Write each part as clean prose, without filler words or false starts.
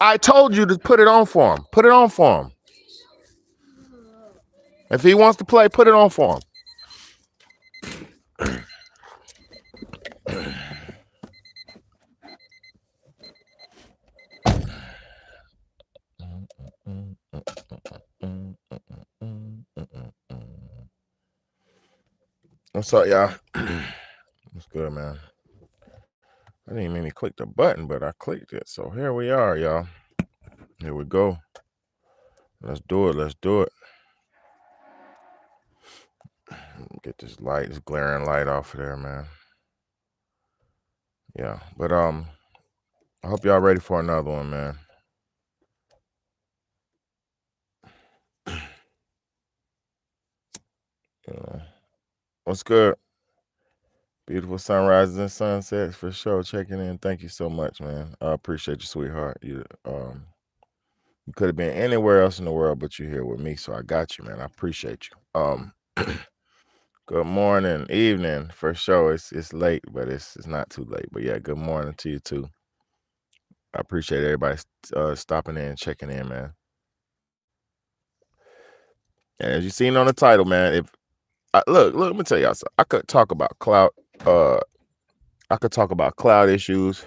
I told you to put it on for him. Put it on for him. If he wants to play, put it on for him. What's up, y'all? What's good, man? I didn't mean to click the button, but I clicked it. So here we are, y'all. Here we go. Let's do it. Let's do it. Get this light, this glaring light off of there, man. Yeah, but I hope y'all ready for another one, man. What's good? Beautiful sunrises and sunsets for sure. Checking in. Thank you so much, man. I appreciate you, sweetheart. You could have been anywhere else in the world, but you're here with me, so I got you, man. I appreciate you. Good morning, evening for sure. It's late, but it's not too late. But yeah, good morning to you too. I appreciate everybody stopping in and checking in, man. And as you seen on the title, man, if look, let me tell y'all something. I could talk about cloud. I could talk about cloud issues.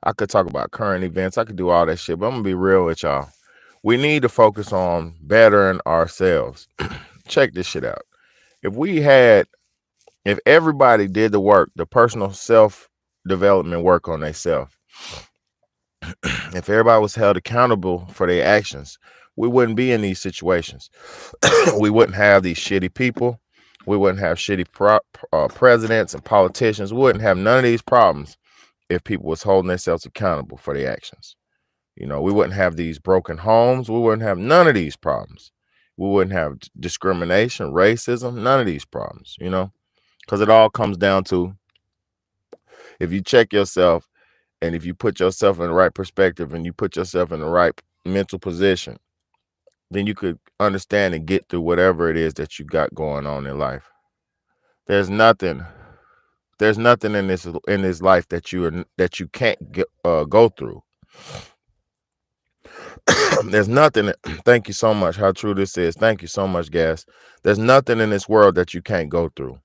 I could talk about current events. I could do all that shit. But I'm gonna be real with y'all. We need to focus on bettering ourselves. Check this shit out. If everybody did the work, the personal self-development work on themselves, if everybody was held accountable for their actions, we wouldn't be in these situations. We wouldn't have these shitty people. We wouldn't have shitty presidents and politicians. We wouldn't have none of these problems if people was holding themselves accountable for their actions. You know, we wouldn't have these broken homes. We wouldn't have none of these problems. We wouldn't have discrimination, racism, none of these problems, you know, because it all comes down to if you check yourself and if you put yourself in the right perspective and you put yourself in the right mental position, then you could understand and get through whatever it is that you got going on in life. There's nothing in this life that you can't go through. There's nothing. Thank you so much. How true this is. Thank you so much, Gas. There's nothing in this world that you can't go through.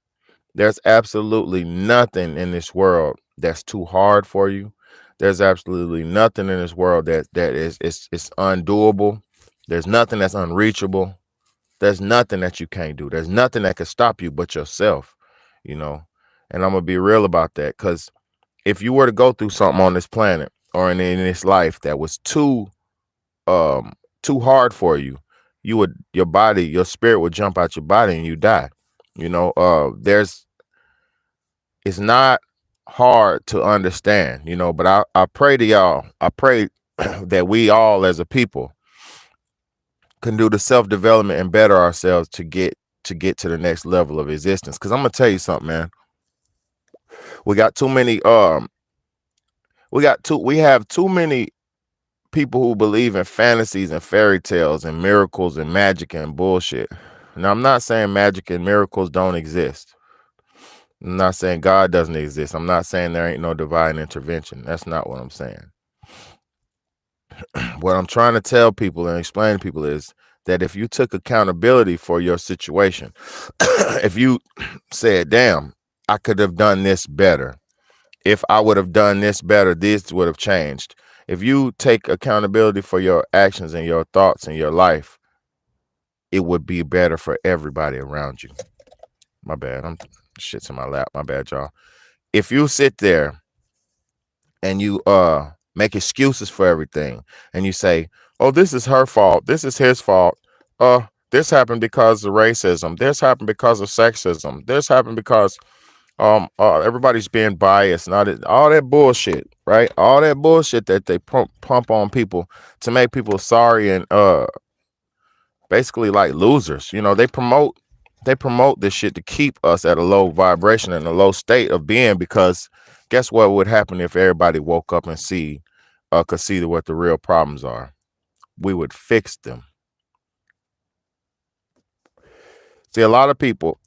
There's absolutely nothing in this world that's too hard for you. There's absolutely nothing in this world that is it's undoable. There's nothing that's unreachable. There's nothing that you can't do. There's nothing that can stop you but yourself, you know. And I'm gonna be real about that, because if you were to go through something on this planet or in this life that was too hard for you, your spirit would jump out your body and you die. You know, it's not hard to understand, you know, but I pray to y'all. I pray that we all as a people can do the self-development and better ourselves to get to the next level of existence. Because I'm gonna tell you something, man. We got too many we have too many people who believe in fantasies and fairy tales and miracles and magic and bullshit. Now, I'm not saying magic and miracles don't exist. I'm not saying God doesn't exist. I'm not saying there ain't no divine intervention. That's not what I'm saying. What I'm trying to tell people and explain to people is that if you took accountability for your situation, if you said, damn, I could have done this better. If I would have done this better, this would have changed. If you take accountability for your actions and your thoughts and your life, it would be better for everybody around you. My bad. I'm shit's in my lap. My bad, y'all. If you sit there and you make excuses for everything and you say, oh, this is her fault, this is his fault, this happened because of racism, this happened because of sexism, this happened because everybody's being biased, and all that bullshit, right? All that bullshit that they pump on people to make people sorry and basically like losers. You know, they promote this shit to keep us at a low vibration and a low state of being, because guess what would happen if everybody woke up and could see what the real problems are? We would fix them. See, a lot of people,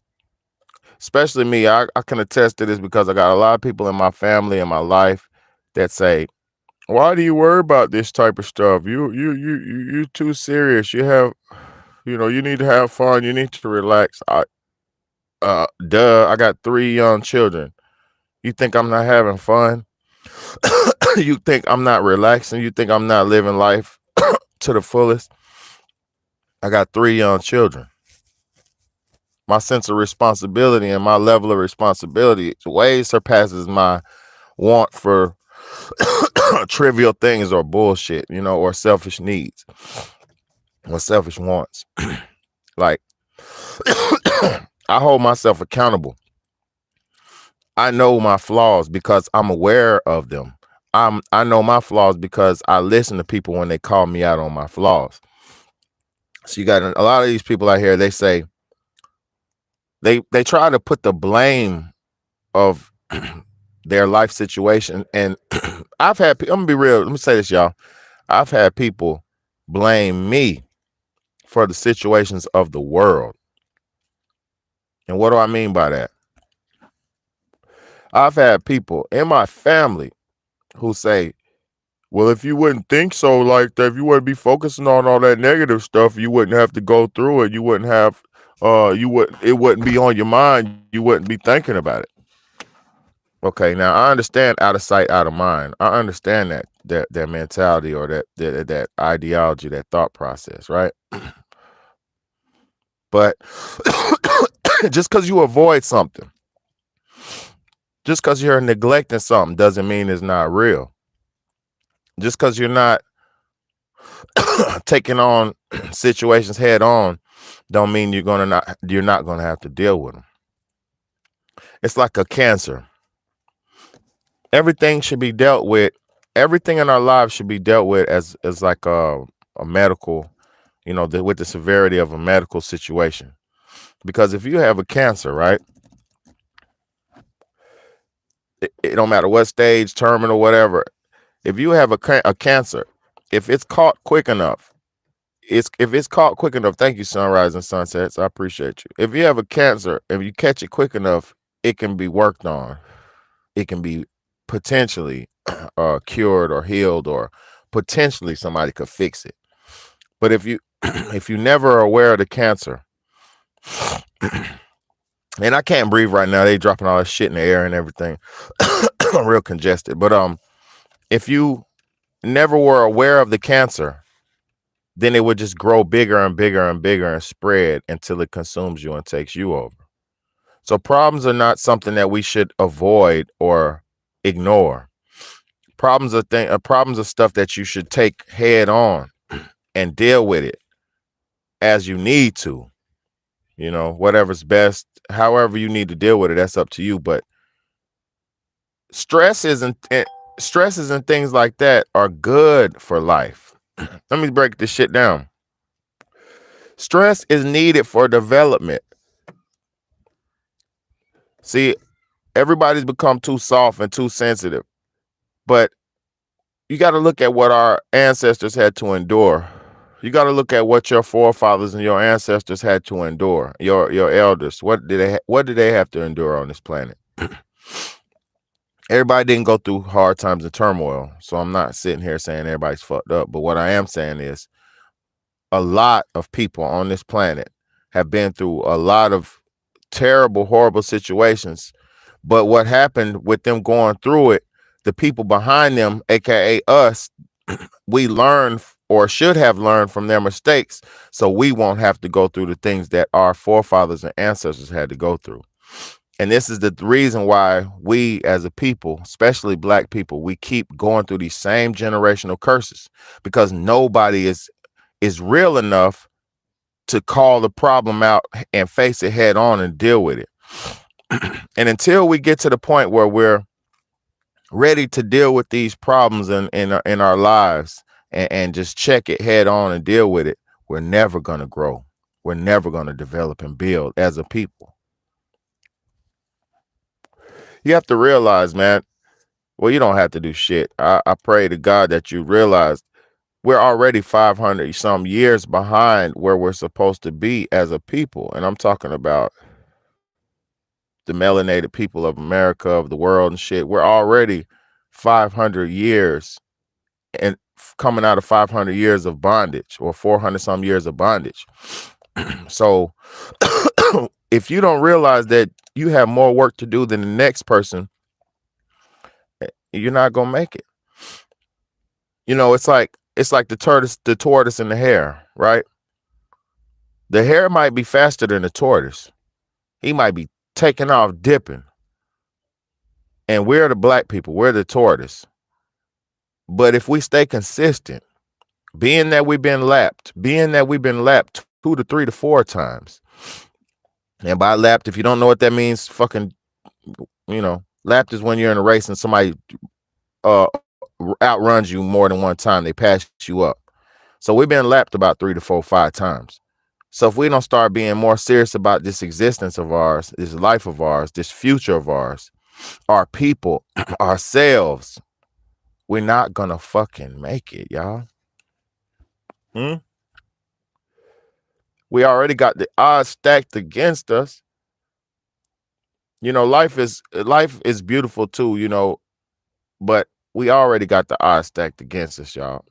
especially me, I can attest to this because I got a lot of people in my family and my life that say, Why do you worry about this type of stuff? You too serious. You have, you need to have fun. You need to relax. I got 3 young children. You think I'm not having fun? You think I'm not relaxing? You think I'm not living life to the fullest? I got 3 young children. My sense of responsibility and my level of responsibility way surpasses my want for trivial things or bullshit, or selfish needs or selfish wants. Like, I hold myself accountable. I know my flaws because I'm aware of them. I know my flaws because I listen to people when they call me out on my flaws. So you got a lot of these people out here, they say they try to put the blame of their life situation. And I'm gonna be real, let me say this, y'all. I've had people blame me for the situations of the world. And what do I mean by that? I've had people in my family who say, well, if you wouldn't think so like that, if you wouldn't be focusing on all that negative stuff, you wouldn't have to go through it. You wouldn't have, it wouldn't be on your mind. You wouldn't be thinking about it. Okay, now I understand out of sight, out of mind. I understand that mentality or that ideology, that thought process, right? But just because you avoid something, just because you're neglecting something doesn't mean it's not real. Just because you're not taking on situations head on don't mean you're not gonna have to deal with them. It's like a cancer. Everything should be dealt with. Everything in our lives should be dealt with as like a medical, with the severity of a medical situation. Because if you have a cancer, right, it don't matter what stage, terminal, whatever. If you have a cancer, if it's caught quick enough, thank you, sunrise and sunsets, I appreciate you. If you have a cancer, if you catch it quick enough, it can be worked on. It can be potentially cured or healed, or potentially somebody could fix it. But if you if you never are aware of the cancer, and I can't breathe right now, they dropping all this shit in the air and everything. I'm real congested. But if you never were aware of the cancer, then it would just grow bigger and bigger and bigger and spread until it consumes you and takes you over. So problems are not something that we should avoid or ignore. Problems are stuff that you should take head on and deal with it as you need to. Whatever's best, however you need to deal with it, that's up to you. But stresses and things like that are good for life. Let me break this shit down. Stress is needed for development. See, everybody's become too soft and too sensitive, but you got to look at what our ancestors had to endure. You got to look at what your forefathers and your ancestors had to endure. Your elders, what did they have to endure on this planet? Everybody didn't go through hard times and turmoil, so I'm not sitting here saying everybody's fucked up. But what I am saying is, a lot of people on this planet have been through a lot of terrible, horrible situations. But what happened with them going through it, the people behind them, aka us, we learn or should have learned from their mistakes, so we won't have to go through the things that our forefathers and ancestors had to go through. And this is the reason why we as a people, especially Black people, we keep going through these same generational curses, because nobody is real enough to call the problem out and face it head on and deal with it. And until we get to the point where we're ready to deal with these problems in our lives and just check it head on and deal with it, we're never going to grow. We're never going to develop and build as a people. You have to realize, man, well, you don't have to do shit. I pray to God that you realize we're already 500 some years behind where we're supposed to be as a people. And I'm talking about the melanated people of America, of the world and shit. We're already 500 years and coming out of 500 years of bondage or 400 some years of bondage. So if you don't realize that you have more work to do than the next person, you're not gonna make it. You know, it's like the tortoise and the hare, right? The hare might be faster than the tortoise. He might be taking off, dipping. And we're the black people, we're the tortoise. But if we stay consistent, being that we've been lapped 2 to 3 to 4 times. And by lapped, if you don't know what that means, fucking, lapped is when you're in a race and somebody outruns you more than one time. They pass you up. So we've been lapped about 3 to 4, 5 times. So if we don't start being more serious about this existence of ours, this life of ours, this future of ours, our people, ourselves, we're not gonna fucking make it, y'all. We already got the odds stacked against us. Life is beautiful too, but we already got the odds stacked against us, y'all.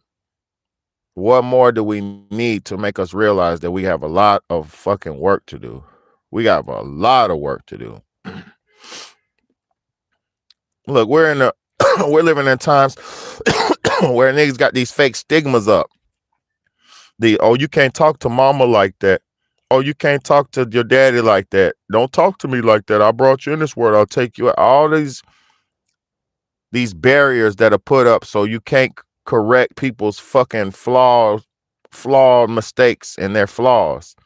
What more do we need to make us realize that we have a lot of fucking work to do? We got a lot of work to do. Look, we're living in times where niggas got these fake stigmas up. You can't talk to mama like that. Oh, you can't talk to your daddy like that. Don't talk to me like that. I brought you in this world. I'll take you. All these barriers that are put up so you can't correct people's fucking flawed mistakes and their flaws.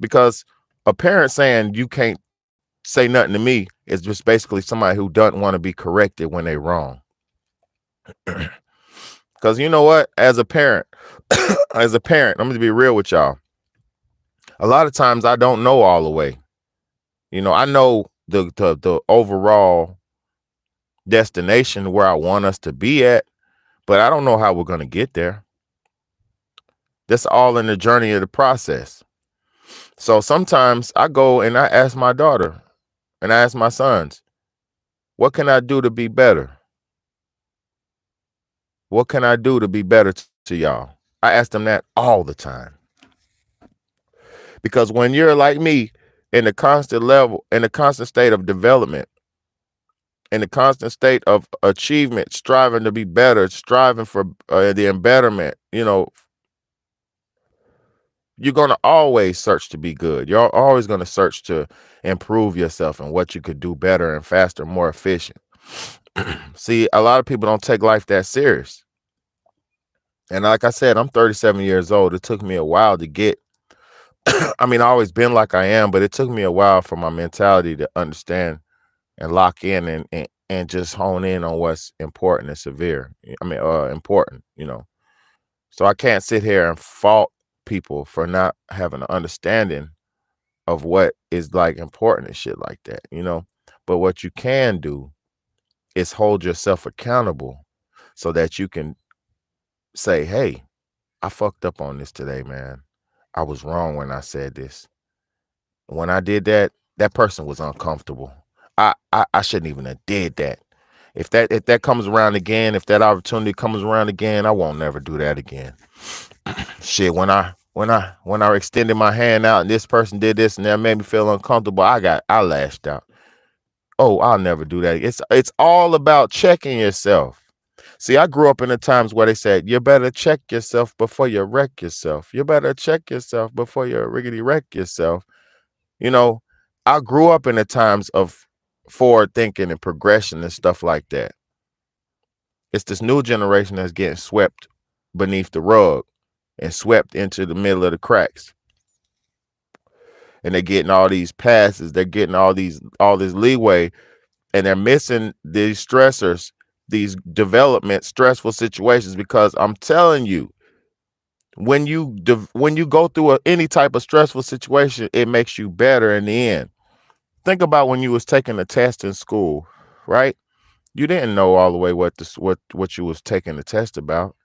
Because a parent saying you can't say nothing to me is just basically somebody who doesn't want to be corrected when they're wrong. Because you know what? As a parent, I'm going to be real with y'all. A lot of times I don't know all the way. I know the overall destination where I want us to be at, but I don't know how we're going to get there. That's all in the journey of the process. So sometimes I go and I ask my daughter and I ask my sons, what can I do to be better? What can I do to be better to y'all? I ask them that all the time. Because when you're like me, in the constant state of development, in the constant state of achievement, striving to be better, striving for the embetterment, you're going to always search to be good. You're always going to search to improve yourself and what you could do better and faster, more efficient. See, a lot of people don't take life that serious. And like I said, I'm 37 years old. It took me a while to get, I've always been like I am, but it took me a while for my mentality to understand and lock in and just hone in on what's important and important, So I can't sit here and fault people for not having an understanding of what is like important and shit like that, But what you can do is hold yourself accountable so that you can say, hey, I fucked up on this today, man. I was wrong when I said this. When I did that, that person was uncomfortable. I shouldn't even have did that. If that comes around again, if that opportunity comes around again, I won't never do that again. Shit, when I extended my hand out and this person did this and that made me feel uncomfortable, I lashed out. Oh, I'll never do that. It's all about checking yourself. See, I grew up in the times where they said, you better check yourself before you wreck yourself. You better check yourself before you riggedy wreck yourself. I grew up in the times of forward thinking and progression and stuff like that. It's this new generation that's getting swept beneath the rug and swept into the middle of the cracks. And they're getting all these passes. They're getting all this leeway, and they're missing these stressors, these development stressful situations, because I'm telling you, when you go through any type of stressful situation, it makes you better in the end. Think about when you was taking a test in school, right? You didn't know all the way what you was taking the test about.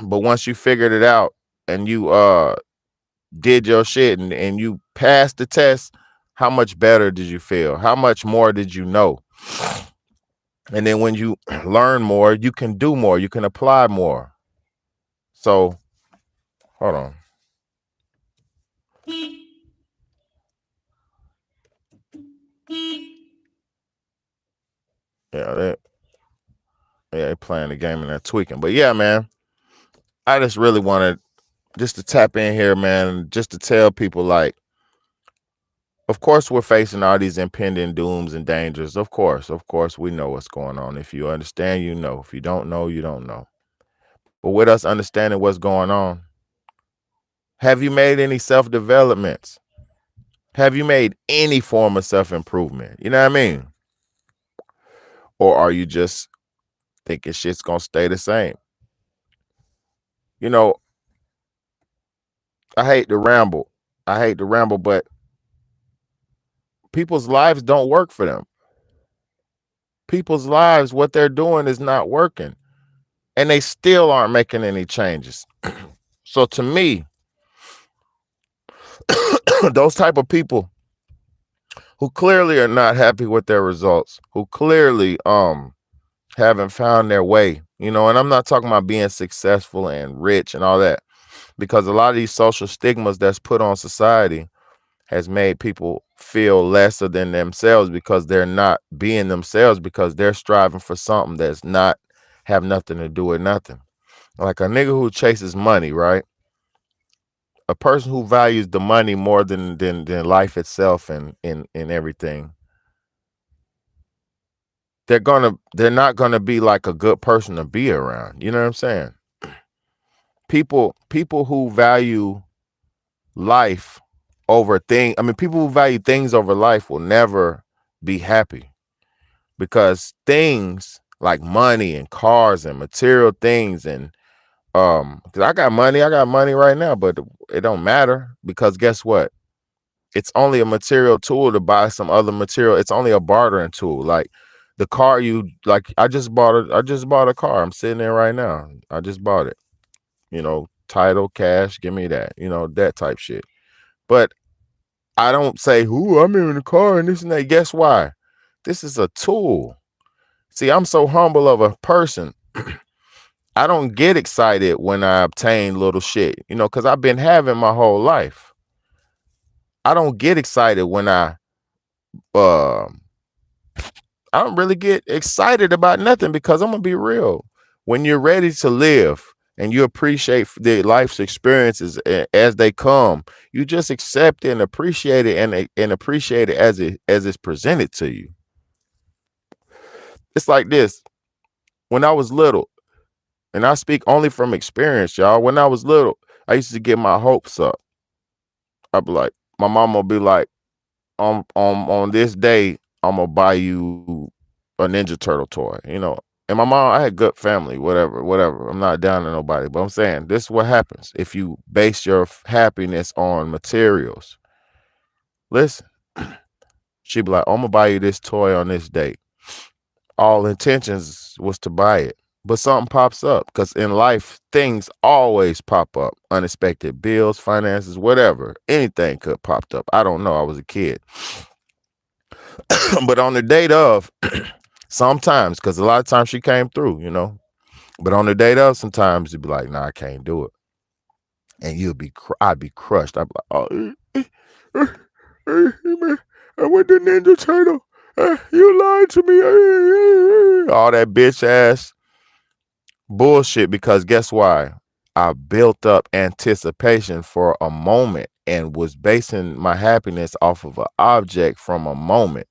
But once you figured it out and you did your shit and you passed the test, how much better did you feel? How much more did you know? And then when you learn more, you can do more, you can apply more. So hold on. Yeah, they playing the game and they're tweaking. But yeah, man, I just really wanted just to tap in here, man, just to tell people, like, of course we're facing all these impending dooms and dangers. Of course, we know what's going on. If you understand, you know. If you don't know, you don't know. But with us understanding what's going on, have you made any self-developments? Have you made any form of self-improvement? You know what I mean? Or are you just thinking shit's gonna stay the same? You know, I hate to ramble. But people's lives don't work for them. People's lives, what they're doing is not working. And they still aren't making any changes. So to me, those type of people who clearly are not happy with their results, who clearly haven't found their way, you know, and I'm not talking about being successful and rich and all that, because a lot of these social stigmas that's put on society has made people feel lesser than themselves because they're not being themselves, because they're striving for something that's not have nothing to do with nothing. Like a nigga who chases money, right? A person who values the money more than life itself and everything, they're not gonna be like a good person to be around. You know what I'm saying? People who value life over people who value things over life will never be happy, because things like money and cars and material things and because I got money right now, but it don't matter, because guess what? It's only a material tool to buy some other material. It's only a bartering tool. Like the car I just bought a car. I'm sitting there right now. I just bought it. You know, title, cash, give me that. You know, that type shit. But I don't say, "Ooh, I'm in the car and this and that." Guess why? This is a tool. See, I'm so humble of a person. I don't get excited when I obtain little shit, you know, because I've been having my whole life. I don't get excited when uh, I don't really get excited about nothing, because I'm gonna be real. When you're ready to live and you appreciate the life's experiences as they come, you just accept it and appreciate it, and appreciate it as it's presented to you. It's like this. When I was little, and I speak only from experience, y'all. When I was little, I used to get my hopes up. I'd be like, my mom will be like, on this day, I'm gonna buy you a Ninja Turtle toy, you know. And my mom, I had good family, whatever. I'm not down to nobody, but I'm saying this is what happens if you base your happiness on materials. Listen, she'd be like, I'm gonna buy you this toy on this date. All intentions was to buy it, but something pops up, because in life things always pop up. Unexpected bills, finances, whatever, anything could popped up. I don't know, I was a kid. But on the date of, sometimes, because a lot of times she came through, you know, but on the date of, sometimes you'd be like, nah, I can't do it. And I'd be crushed. I'd be like, man, I want the Ninja Turtle. You lied to me. All that bitch ass bullshit, because guess why? I built up anticipation for a moment and was basing my happiness off of an object from a moment.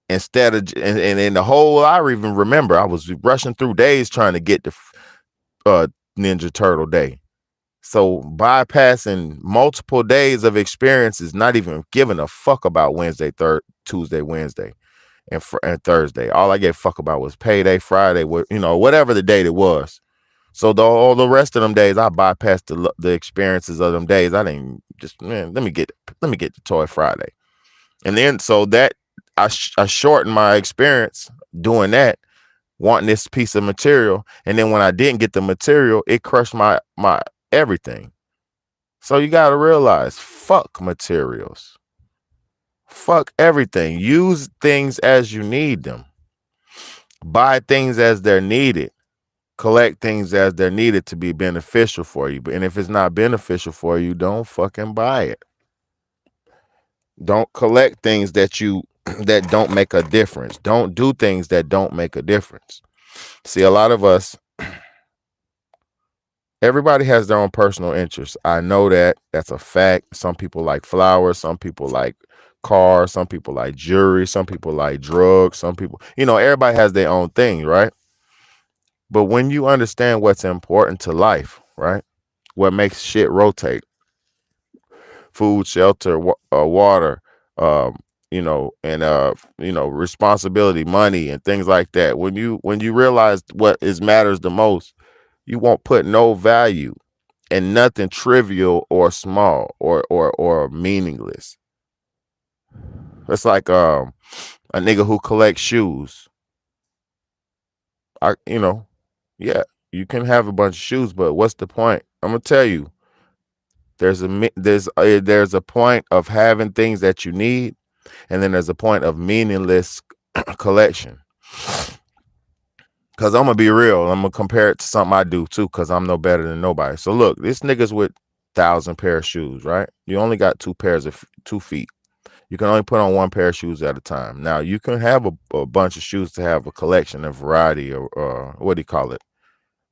Instead of, and in the whole, I even remember I was rushing through days trying to get the Ninja Turtle day. So bypassing multiple days of experiences, not even giving a fuck about Tuesday, Wednesday, and Thursday. All I gave a fuck about was payday, Friday, you know, whatever the date it was. So all the rest of them days, I bypassed the experiences of them days. I didn't just, man, let me get the toy Friday, and then so that I shortened my experience doing that, wanting this piece of material, and then when I didn't get the material, it crushed my everything. So you got to realize, fuck materials. Fuck everything. Use things as you need them. Buy things as they're needed. Collect things as they're needed to be beneficial for you. And if it's not beneficial for you, don't fucking buy it. Don't collect things that don't make a difference. Don't do things that don't make a difference. See, a lot of us, everybody has their own personal interests. I know that. That's a fact. Some people like flowers, some people like cars, some people like jewelry, some people like drugs, some people, everybody has their own thing, right? But when you understand what's important to life, right? What makes shit rotate, food, shelter, water, um, responsibility, money, and things like that. When you realize what is matters the most, you won't put no value in nothing trivial or small or meaningless. It's like a nigga who collects shoes. Yeah, you can have a bunch of shoes, but what's the point? I'm gonna tell you. There's a point of having things that you need, and then there's a point of meaningless collection. Cause I'm gonna be real. I'm gonna compare it to something I do too, cause I'm no better than nobody. So look, this nigga's with 1,000 pair of shoes, right? You only got 2 feet. You can only put on 1 pair of shoes at a time. Now you can have a bunch of shoes to have a collection, a variety, or what do you call it?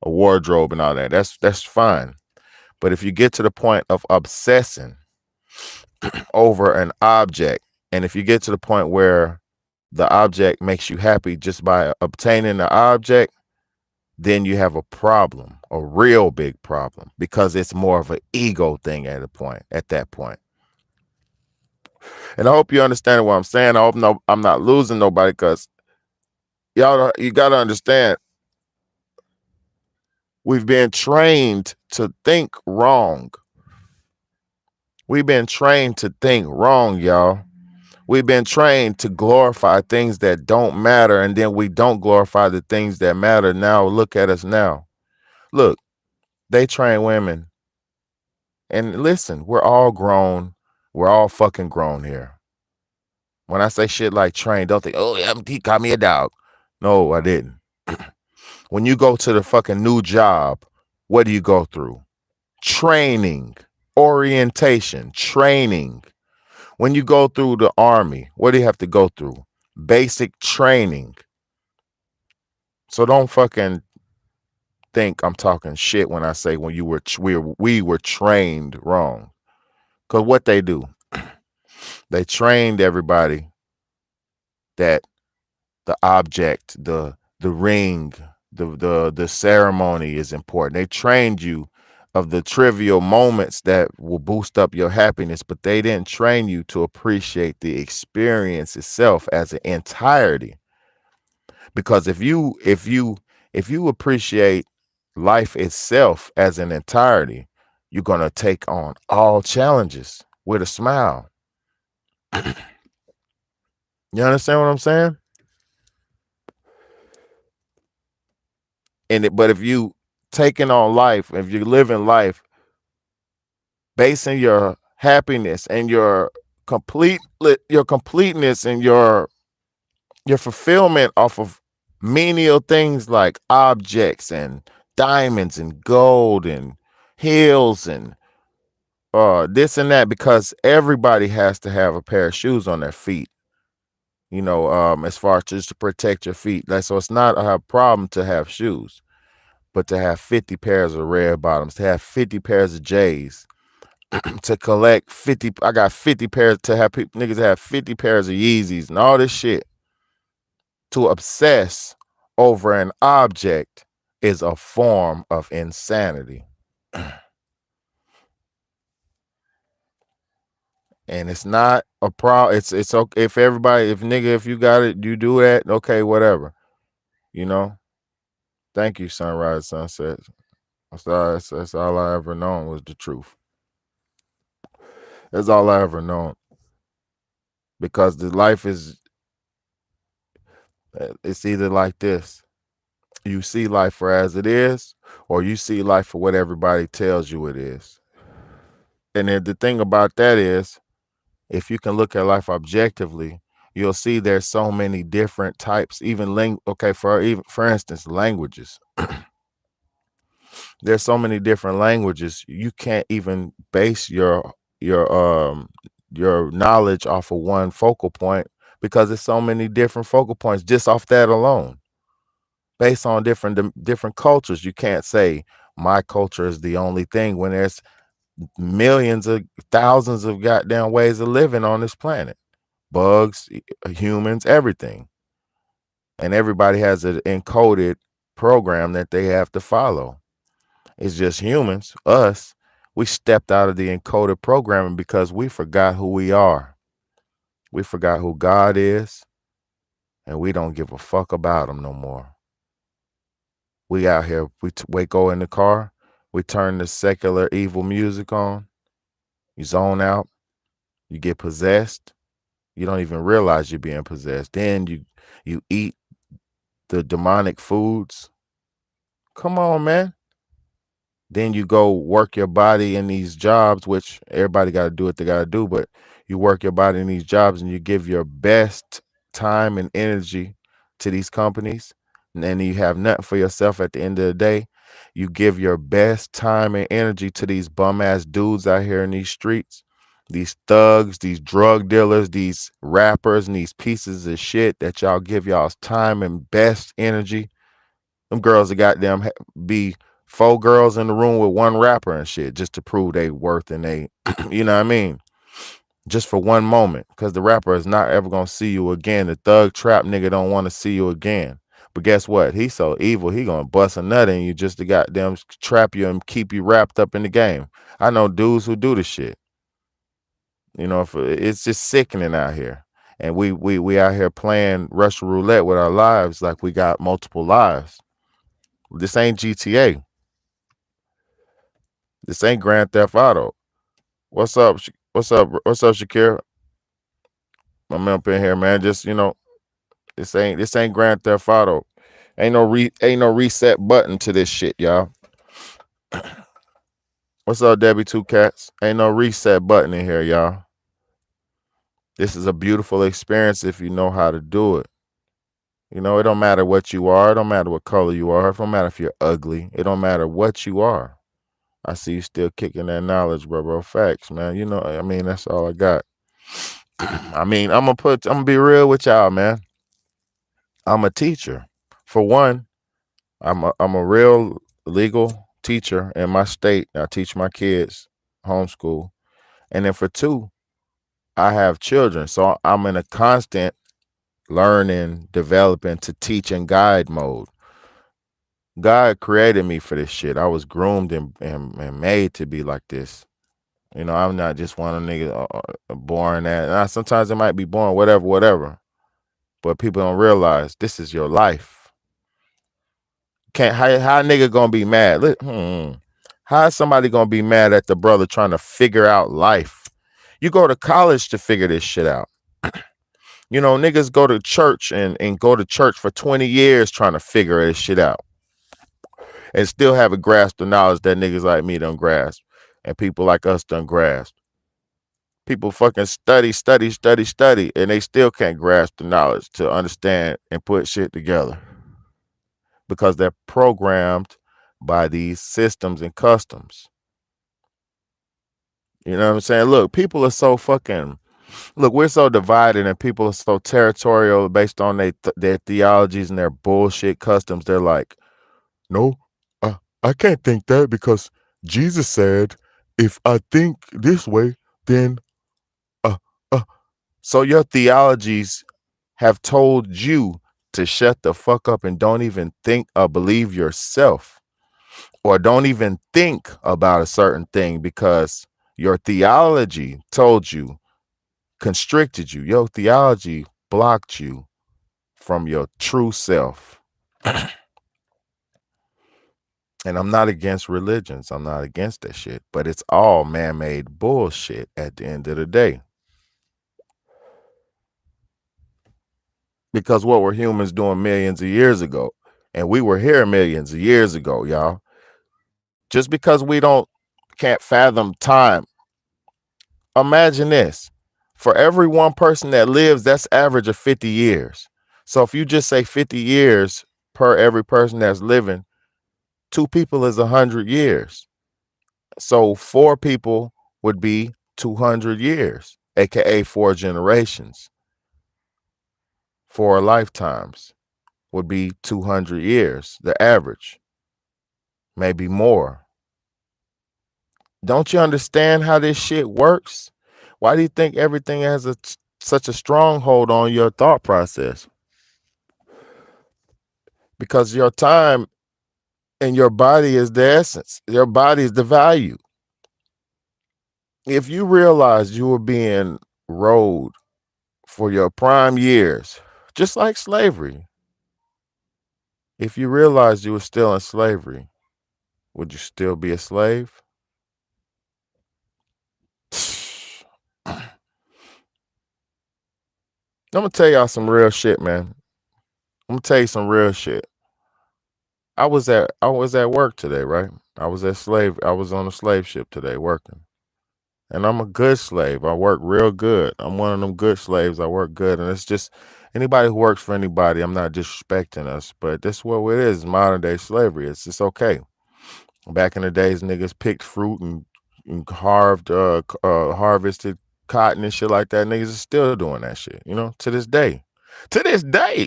A wardrobe and all that. That's fine. But if you get to the point of obsessing over an object, and if you get to the point where the object makes you happy just by obtaining the object, then you have a problem, a real big problem, because it's more of an ego thing at that point. And I hope you understand what I'm saying. I hope I'm not losing nobody, because you got to understand, we've been trained to think wrong. We've been trained to think wrong, y'all. We've been trained to glorify things that don't matter, and then we don't glorify the things that matter. Now look at us now. Look, they train women. And listen, we're all grown. We're all fucking grown here. When I say shit like train, don't think, oh, yeah, he called me a dog. No, I didn't. When you go to the fucking new job, what do you go through? Training, orientation, training. When you go through the army, what do you have to go through? Basic training. So don't fucking think I'm talking shit when I say we were trained wrong. Because what they do, they trained everybody that the object, the ring, the ceremony is important. They trained you of the trivial moments that will boost up your happiness, but they didn't train you to appreciate the experience itself as an entirety. Because if you appreciate life itself as an entirety, you're gonna take on all challenges with a smile. You understand what I'm saying? But if you taking on life, if you're living life basing your happiness and your completeness and your fulfillment off of menial things like objects and diamonds and gold and hills and this and that, because everybody has to have a pair of shoes on their feet, as far as just to protect your feet. So it's not a problem to have shoes, but to have 50 pairs of red bottoms, to have 50 pairs of J's, to collect 50, I got 50 pairs, to have niggas have 50 pairs of Yeezys and all this shit. To obsess over an object is a form of insanity. And it's not a problem. It's okay if if you got it, you do that, okay, whatever. Thank you, Sunrise Sunset. That's all I ever known was the truth. That's all I ever known. Because the life it's either like this. You see life for as it is, or you see life for what everybody tells you it is. And then the thing about that is, if you can look at life objectively, you'll see there's so many different types, even okay, for instance, languages. There's so many different languages. You can't even base your your knowledge off of one focal point because there's so many different focal points just off that alone. Based on different cultures, you can't say my culture is the only thing when there's millions of thousands of goddamn ways of living on this planet. Bugs, humans, everything. And everybody has an encoded program that they have to follow. It's just humans, us. We stepped out of the encoded programming because we forgot who we are. We forgot who God is, and we don't give a fuck about him no more. We out here, we go in the car, we turn the secular evil music on, you zone out, you get possessed, you don't even realize you're being possessed. Then you eat the demonic foods. Come on, man. Then you go work your body in these jobs, which everybody got to do what they got to do, but you work your body in these jobs and you give your best time and energy to these companies, and then you have nothing for yourself at the end of the day. You give your best time and energy to these bum ass dudes out here in these streets, these thugs, these drug dealers, these rappers, and these pieces of shit that y'all give y'all's time and best energy. Them girls that goddamn be 4 girls in the room with one rapper and shit just to prove they worth and they, you know what I mean? Just for one moment, because the rapper is not ever gonna see you again. The thug trap nigga don't want to see you again. But guess what? He's so evil, he gonna bust a nut in you just to goddamn trap you and keep you wrapped up in the game. I know dudes who do the shit. You know, it's just sickening out here. And we out here playing Russian roulette with our lives like we got multiple lives. This ain't GTA. This ain't Grand Theft Auto. What's up? What's up? What's up, Shakira? I'm up in here, man. Just this ain't Grand Theft Auto. Ain't no reset button to this shit, y'all. What's up, Debbie Two Cats? Ain't no reset button in here, y'all. This is a beautiful experience if you know how to do it. You know, it don't matter what you are. It don't matter what color you are. It don't matter if you're ugly. It don't matter what you are. I see you still kicking that knowledge, bro. Facts, man. You know, I mean, that's all I got. I mean, I'm gonna be real with y'all, man. I'm a teacher. For one, I'm a real legal teacher in my state. I teach my kids homeschool. And then for two, I have children. So I'm in a constant learning, developing to teach and guide mode. God created me for this shit. I was groomed and made to be like this. You know, I'm not just one of niggas born that. Sometimes it might be born, whatever. But people don't realize this is your life. Can't how a nigga gonna be mad? How is somebody gonna be mad at the brother trying to figure out life? You go to college to figure this shit out. You know, niggas go to church and go to church for 20 years trying to figure this shit out. And still haven't grasped the knowledge that niggas like me done grasp. And people like us done grasp. People fucking study, and they still can't grasp the knowledge to understand and put shit together. Because they're programmed by these systems and customs. You know what I'm saying? Look, people are so fucking we're so divided and people are so territorial based on their theologies and their bullshit customs. They're like, no, I can't think that because Jesus said, if I think this way, then so your theologies have told you to shut the fuck up and don't even think or believe yourself, or don't even think about a certain thing because your theology told you, constricted you. Your theology blocked you from your true self. And I'm not against religions. I'm not against that shit, but it's all man-made bullshit at the end of the day. Because what were humans doing millions of years ago? And we were here millions of years ago, y'all. Just because we can't fathom time. Imagine this. For every one person that lives, that's average of 50 years. So if you just say 50 years per every person that's living, 2 people is 100 years. So 4 people would be 200 years, aka 4 generations. 4 lifetimes would be 200 years, the average, maybe more. Don't you understand how this shit works? Why do you think everything has such a stronghold on your thought process? Because your time and your body is the essence. Your body is the value. If you realize you were being rode for your prime years, just like slavery, if you realized you were still in slavery, would you still be a slave? I'm gonna tell y'all some real shit, man. I'm gonna tell you some real shit. I was at work today, right? I was on a slave ship today working. And I'm a good slave. I work real good. I'm one of them good slaves. I work good. And it's just anybody who works for anybody, I'm not disrespecting us, but this is what it is, modern day slavery. It's just okay. Back in the days, niggas picked fruit and harvested cotton and shit like that. Niggas is still doing that shit, to this day. To this day,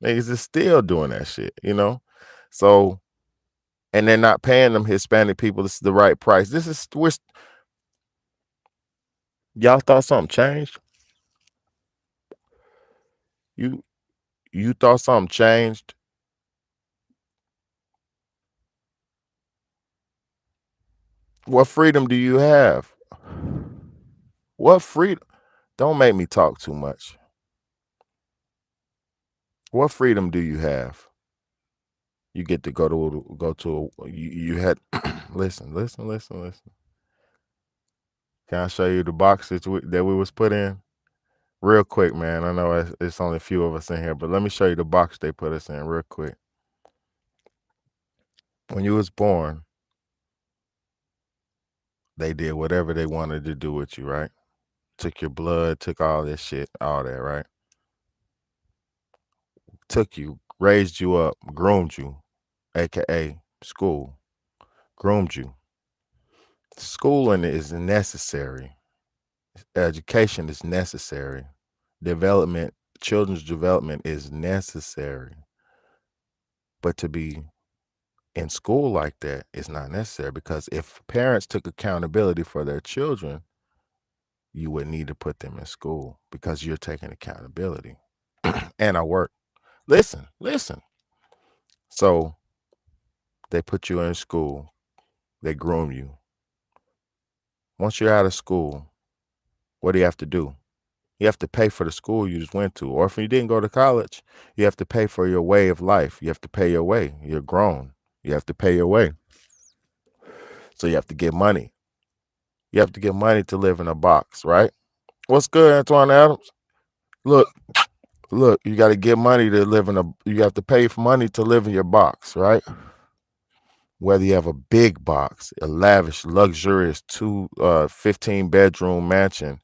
niggas is still doing that shit, So, and they're not paying them Hispanic people the right price. Y'all thought something changed? You thought something changed? What freedom do you have? What freedom? Don't make me talk too much. What freedom do you have? You get to you had listen. Can I show you the box that we was put in? Real quick, man. I know it's only a few of us in here, but let me show you the box they put us in real quick. When you was born, they did whatever they wanted to do with you, right? Took your blood, took all this shit, all that, right? Took you, raised you up, groomed you, aka school, groomed you. Schooling is necessary. Education is necessary. Children's development is necessary. But to be in school like that is not necessary, because if parents took accountability for their children, you would need to put them in school because you're taking accountability. And I work. Listen. So they put you in school. They groom you. Once you're out of school, what do you have to do? You have to pay for the school you just went to. Or if you didn't go to college, you have to pay for your way of life. You have to pay your way. You're grown. You have to pay your way. So you have to get money. You have to get money to live in a box, right? What's good, Antoine Adams? Look, you got to get money to live you have to pay for money to live in your box, right? Whether you have a big box, a lavish, luxurious 15-bedroom mansion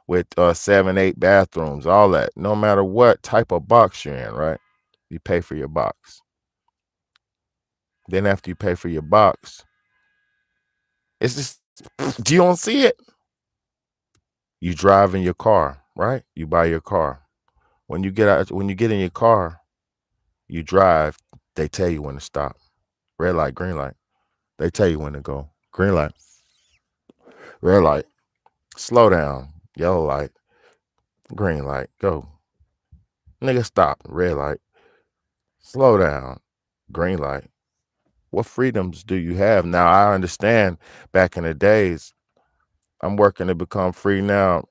with 7, 8 bathrooms, all that, no matter what type of box you're in, right? You pay for your box. Then after you pay for your box, it's just, you don't see it. You drive in your car, right? You buy your car. When you get in your car, you drive, they tell you when to stop. Red light, green light. They tell you when to go. Green light. Red light. Slow down. Yellow light. Green light. Go. Nigga, stop. Red light. Slow down. Green light. What freedoms do you have? Now, I understand back in the days, I'm working to become free now,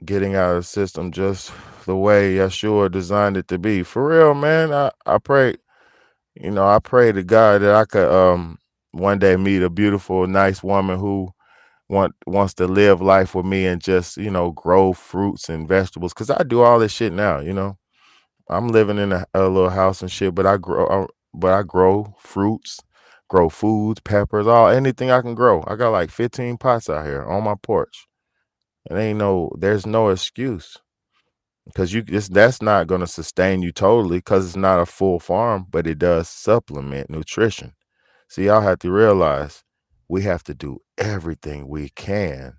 getting out of the system just the way Yeshua designed it to be. For real, man. I pray, I pray to God that I could one day meet a beautiful, nice woman who wants to live life with me and just, grow fruits and vegetables. Cause I do all this shit now, I'm living in a little house and shit, but I grow fruits, grow foods, peppers, anything I can grow. I got like 15 pots out here on my porch. There's no excuse because that's not going to sustain you totally because it's not a full farm, but it does supplement nutrition. So y'all have to realize we have to do everything we can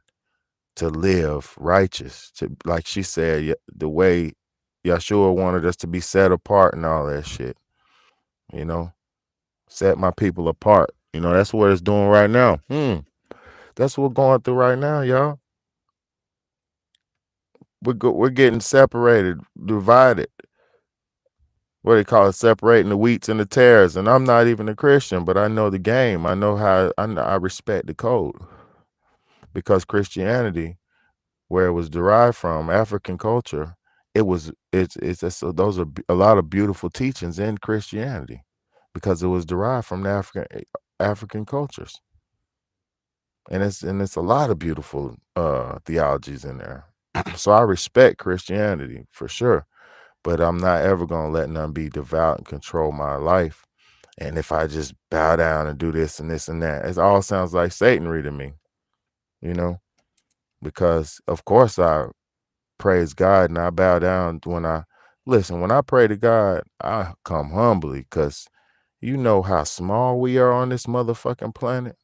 to live righteous. To, like she said, the way Yeshua wanted us to be set apart and all that shit. You know, set my people apart. That's what it's doing right now. That's what we're going through right now, y'all. We're getting separated, divided. What do they call it? Separating the wheats and the tares. And I'm not even a Christian, but I know the game. I know how. I respect the code because Christianity, where it was derived from, African culture, those are a lot of beautiful teachings in Christianity because it was derived from the African cultures. And it's a lot of beautiful theologies in there. So I respect Christianity for sure, but I'm not ever gonna let none be devout and control my life. And if I just bow down and do this and this and that, it all sounds like Satanry to me, you know, because of course I praise God and I bow down when I pray to God, I come humbly because you know how small we are on this motherfucking planet.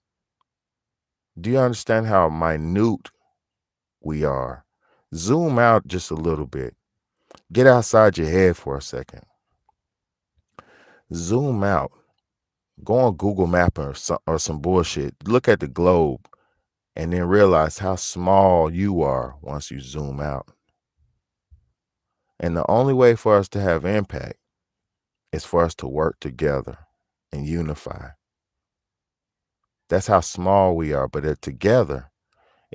Do you understand how minute we are? Zoom out just a little bit. Get outside your head for a second. Zoom out. Go on Google Map or some bullshit. Look at the globe and then realize how small you are once you zoom out. And the only way for us to have impact is for us to work together and unify. That's how small we are. But together,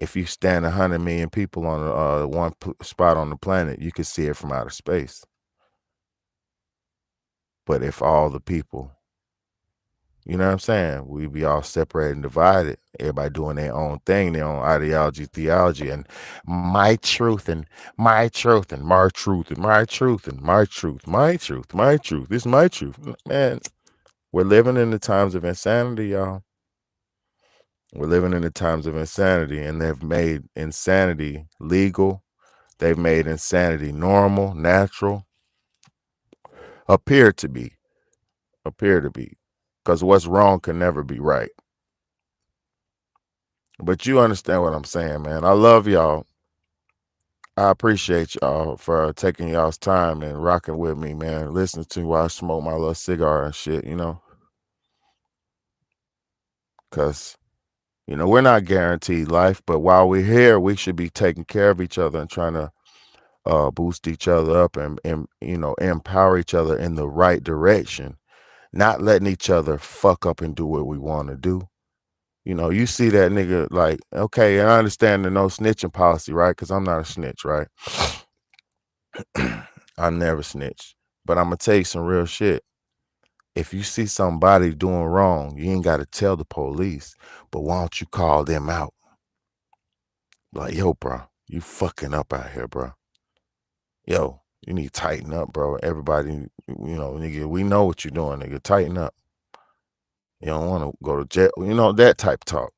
if you stand 100 million people on one spot on the planet, you can see it from outer space. But if all the people, you know what I'm saying, we be all separated and divided, everybody doing their own thing, their own ideology, theology, and my truth and my truth and my truth and my truth and my truth, my truth, my truth, this is my truth. Man, we're living in the times of insanity, y'all. We're living in the times of insanity, and they've made insanity legal. They've made insanity normal, natural, appear to be, because what's wrong can never be right. But you understand what I'm saying, man. I love y'all. I appreciate y'all for taking y'all's time and rocking with me, man. Listening to while I smoke my little cigar and shit, because we're not guaranteed life, but while we're here, we should be taking care of each other and trying to boost each other up and empower each other in the right direction, not letting each other fuck up and do what we want to do. You see that nigga, like, okay, and I understand the no snitching policy, right? Because I'm not a snitch, right? I never snitch, but I'm gonna tell you some real shit. If you see somebody doing wrong, you ain't got to tell the police, but why don't you call them out? Like, yo, bro, you fucking up out here, bro. Yo, you need to tighten up, bro. Everybody, nigga, we know what you're doing, nigga. Tighten up. You don't want to go to jail. That type talk.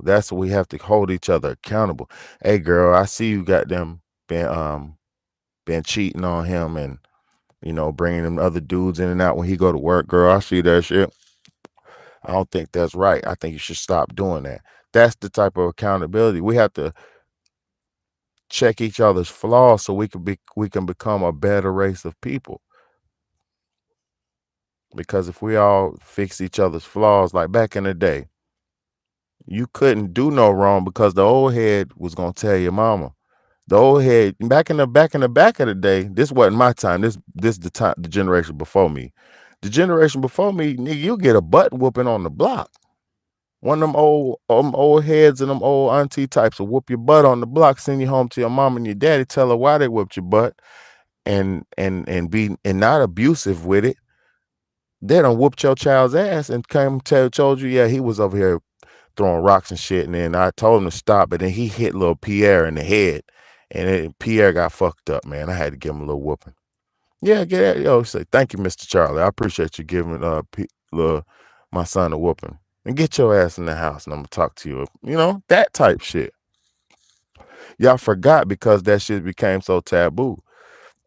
That's what we have to hold each other accountable. Hey, girl, I see you got them been cheating on him and bringing them other dudes in and out when he go to work. Girl, I see that shit. I don't think that's right. I think you should stop doing that. That's the type of accountability. We have to check each other's flaws so we can become a better race of people. Because if we all fix each other's flaws, like back in the day, you couldn't do no wrong because the old head was gonna tell your mama. The old head back in the back of the day, this wasn't my time. This the generation before me. The generation before me, nigga, you get a butt whooping on the block. One of them old heads and them old auntie types will whoop your butt on the block, send you home to your mom and your daddy, tell her why they whooped your butt, and be not abusive with it. They done whooped your child's ass and told you, yeah, he was over here throwing rocks and shit, and then I told him to stop, but then he hit little Pierre in the head, and Pierre got fucked up, man. I had to give him a little whooping. Yeah, say thank you, Mr. Charlie. I appreciate you giving my son a whooping. And get your ass in the house and I'm gonna talk to you. That type shit. Y'all forgot because that shit became so taboo.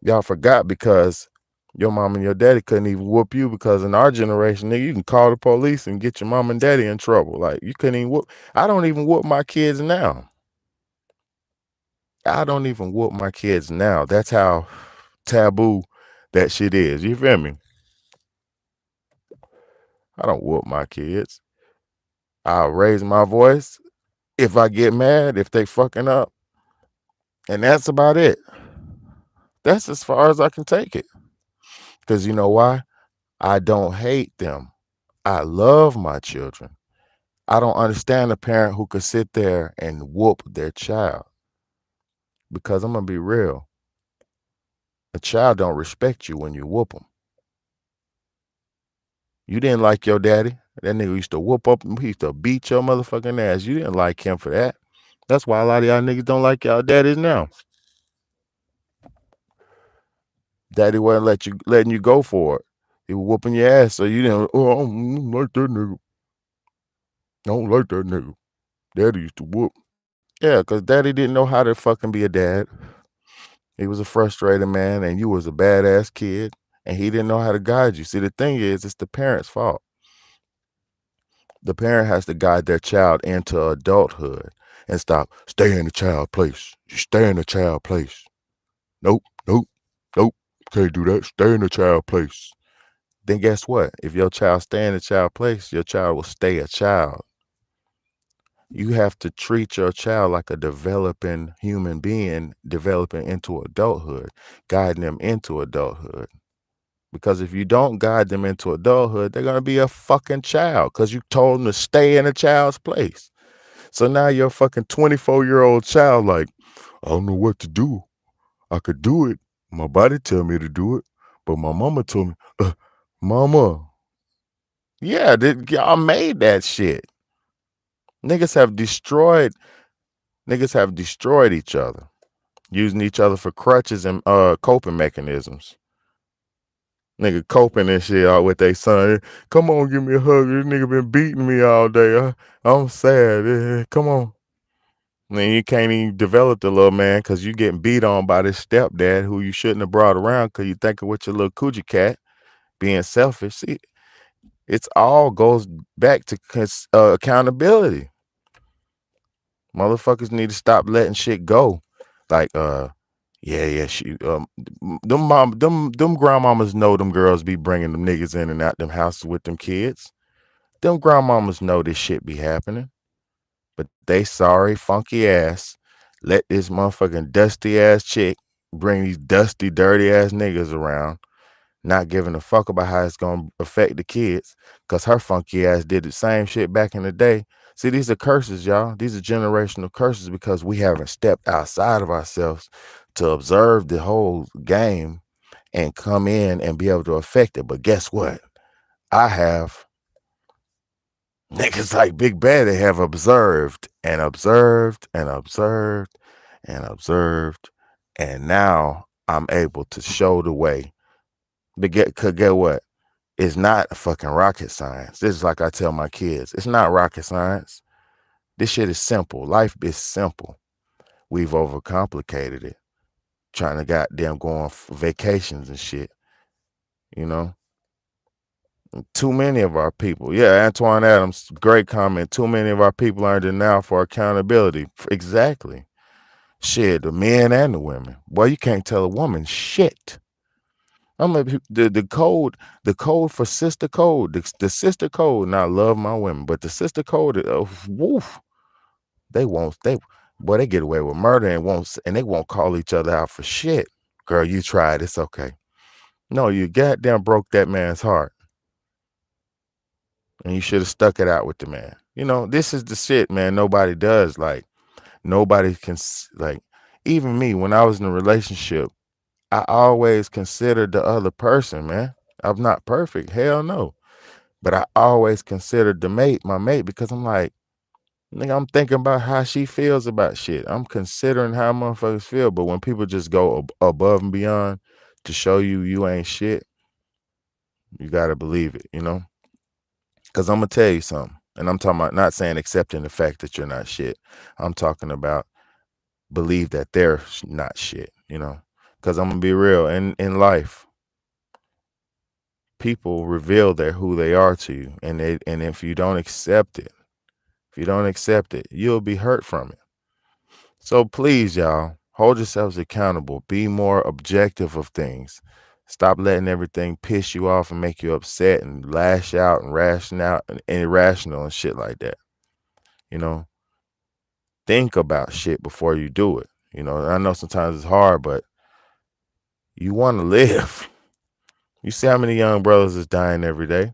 Y'all forgot because your mom and your daddy couldn't even whoop you, because in our generation, nigga, you can call the police and get your mom and daddy in trouble. Like, you couldn't even whoop. I don't even whoop my kids now. I don't even whoop my kids now. That's how taboo that shit is. You feel me? I don't whoop my kids. I'll raise my voice if I get mad, if they fucking up. And that's about it. That's as far as I can take it. Because you know why? I don't hate them. I love my children. I don't understand a parent who could sit there and whoop their child. Because I'm going to be real. A child don't respect you when you whoop them. You didn't like your daddy. That nigga used to whoop up, he used to beat your motherfucking ass. You didn't like him for that. That's why a lot of y'all niggas don't like y'all daddies now. Daddy wasn't letting you go for it. He was whooping your ass, so you didn't. Oh, I don't like that nigga. I don't like that nigga. Daddy used to whoop. Yeah, because daddy didn't know how to fucking be a dad. He was a frustrated man, and you was a badass kid, and he didn't know how to guide you. See, the thing is, it's the parent's fault. The parent has to guide their child into adulthood and stay in the child place. You stay in the child place. Nope. Can't do that. Stay in the child place. Then guess what? If your child stay in the child place, your child will stay a child. You have to treat your child like a developing human being, developing into adulthood, guiding them into adulthood. Because if you don't guide them into adulthood, they're going to be a fucking child because you told them to stay in a child's place. So now you're a fucking 24-year-old child like, I don't know what to do. I could do it. My body tell me to do it. But my mama told me, mama. Yeah, y'all made that shit. Niggas have destroyed each other, using each other for crutches and coping mechanisms. Nigga coping and shit out with their son. Come on, give me a hug. This nigga been beating me all day. I'm sad. Come on. Then you can't even develop the little man because you getting beat on by this stepdad who you shouldn't have brought around because you thinking with your little coochie cat, being selfish. See, it's all goes back to accountability. Motherfuckers need to stop letting shit go. Like, she, them grandmamas know them girls be bringing them niggas in and out them houses with them kids. Them grandmamas know this shit be happening. But they sorry, funky ass, let this motherfucking dusty ass chick bring these dusty, dirty ass niggas around, not giving a fuck about how it's gonna affect the kids, because her funky ass did the same shit back in the day. See, these are curses, y'all. These are generational curses because we haven't stepped outside of ourselves to observe the whole game and come in and be able to affect it. But guess what? I have. Niggas like Big Bad, they have observed and observed and observed and observed. And now I'm able to show the way. But get what? It's not fucking rocket science. This is like I tell my kids. It's not rocket science. This shit is simple. Life is simple. We've overcomplicated it. Trying to goddamn go on vacations and shit. You know? Too many of our people. Yeah, Antoine Adams, great comment. Too many of our people are in denial for accountability. Exactly. Shit, the men and the women. Boy, you can't tell a woman shit. I'm like, the code for sister code, the sister code. Now I love my women, but the sister code, woof, they get away with murder and they won't call each other out for shit. Girl, you tried, it's okay. No, you goddamn broke that man's heart. And you should have stuck it out with the man. You know, this is the shit, man. Nobody does. Like, nobody can, like, even me, when I was in a relationship, I always considered the other person, man. I'm not perfect. Hell no. But I always considered my mate, because I'm like, nigga, I'm thinking about how she feels about shit. I'm considering how motherfuckers feel. But when people just go above and beyond to show you ain't shit, you got to believe it, you know? Because I'm going to tell you something. And I'm talking about not saying accepting the fact that you're not shit. I'm talking about believe that they're not shit, you know. Because I'm gonna be real, in life, people reveal who they are to you, and if you don't accept it, you'll be hurt from it. So please, y'all, hold yourselves accountable. Be more objective of things. Stop letting everything piss you off and make you upset and lash out and ration out and irrational and shit like that. You know, think about shit before you do it. You know, I know sometimes it's hard, but you want to live. You see how many young brothers is dying every day?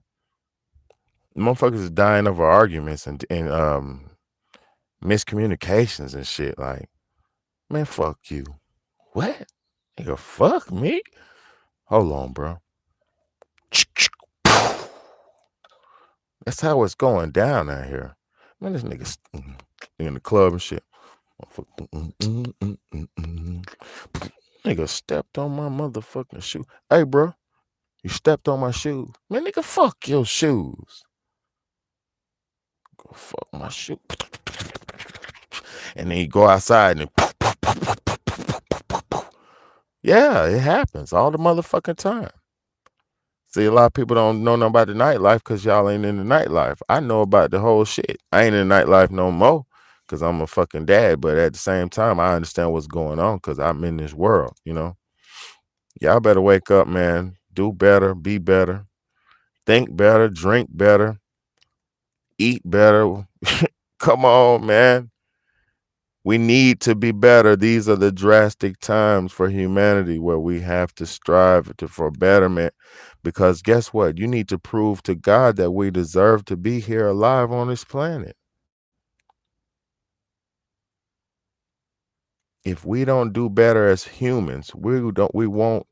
Motherfuckers is dying over arguments and miscommunications and shit. Like, man, fuck you. What? Nigga, fuck me? Hold on, bro. That's how it's going down out here. Man, this nigga in the club and shit. Nigga stepped on my motherfucking shoe. Hey, bro, you stepped on my shoes. Man, nigga, fuck your shoes. Go fuck my shoe. And then you go outside and yeah, it happens all the motherfucking time. See, a lot of people don't know nothing about the nightlife because y'all ain't in the nightlife. I know about the whole shit. I ain't in the nightlife no more because I'm a fucking dad. But at the same time, I understand what's going on because I'm in this world, you know. Y'all better wake up, man. Do better, be better, think better, drink better, eat better. Come on, man. We need to be better. These are the drastic times for humanity where we have to strive for betterment because guess what? You need to prove to God that we deserve to be here alive on this planet. If we don't do better as humans, we won't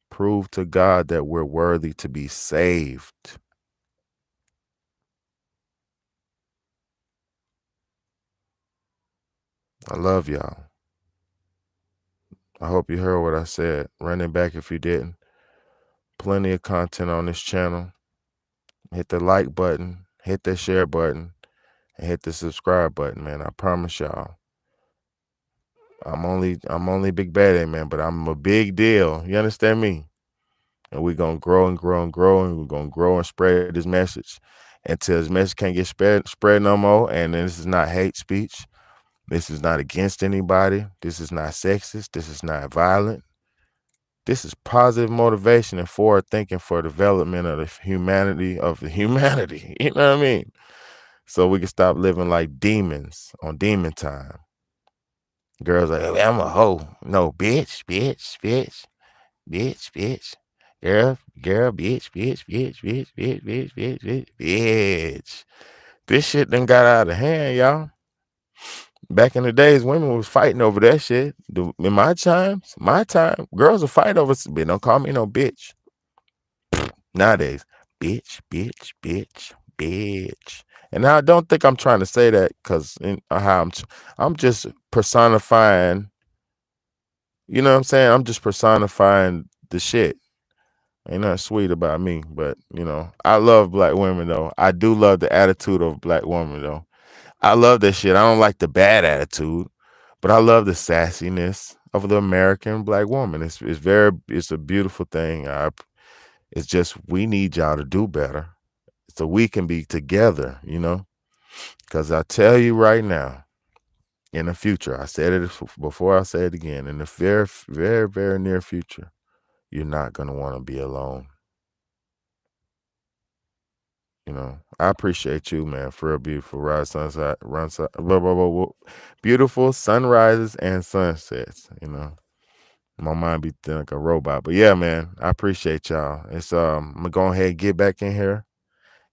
prove to God that we're worthy to be saved. I love y'all. I hope you heard what I said. Run it back if you didn't. Plenty of content on this channel. Hit the like button, hit the share button, and hit the subscribe button, man. I promise y'all. I'm only Big Bad, man, but I'm a big deal. You understand me? And we're gonna grow and grow and grow, and we're gonna grow and spread this message until this message can't get spread no more. And this is not hate speech. This is not against anybody. This is not sexist. This is not violent. This is positive motivation and forward thinking for development of the humanity You know what I mean? So we can stop living like demons on demon time. Girls like, I'm a hoe. No, bitch. Girl, bitch. This shit done got out of hand, y'all. Back in the days, women was fighting over that shit. In my time, girls will fight over, but don't call me no bitch. Nowadays, bitch. And I don't think I'm trying to say that because how I'm just personifying. You know what I'm saying? I'm just personifying the shit. Ain't nothing sweet about me, but you know, I love black women though. I do love the attitude of black women though. I love that shit. I don't like the bad attitude, but I love the sassiness of the American black woman. It's a beautiful thing. It's just we need y'all to do better so we can be together, you know? Because I tell you right now, in the future, I said it before, I say it again, in the very, very, very near future, you're not going to want to be alone. You know, I appreciate you, man, for a beautiful beautiful sunrises and sunsets, you know. My mind be like a robot. But yeah, man, I appreciate y'all. I'm gonna go ahead and get back in here,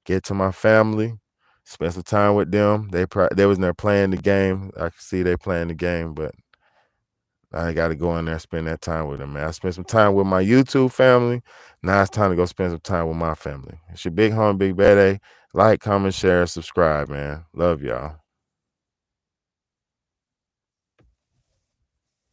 get to my family, spend some time with them. They was in there playing the game. I can see they playing the game, but I got to go in there and spend that time with them, man. I spent some time with my YouTube family. Now it's time to go spend some time with my family. It's your big homie, Big Bad A. Like, comment, share, subscribe, man. Love y'all.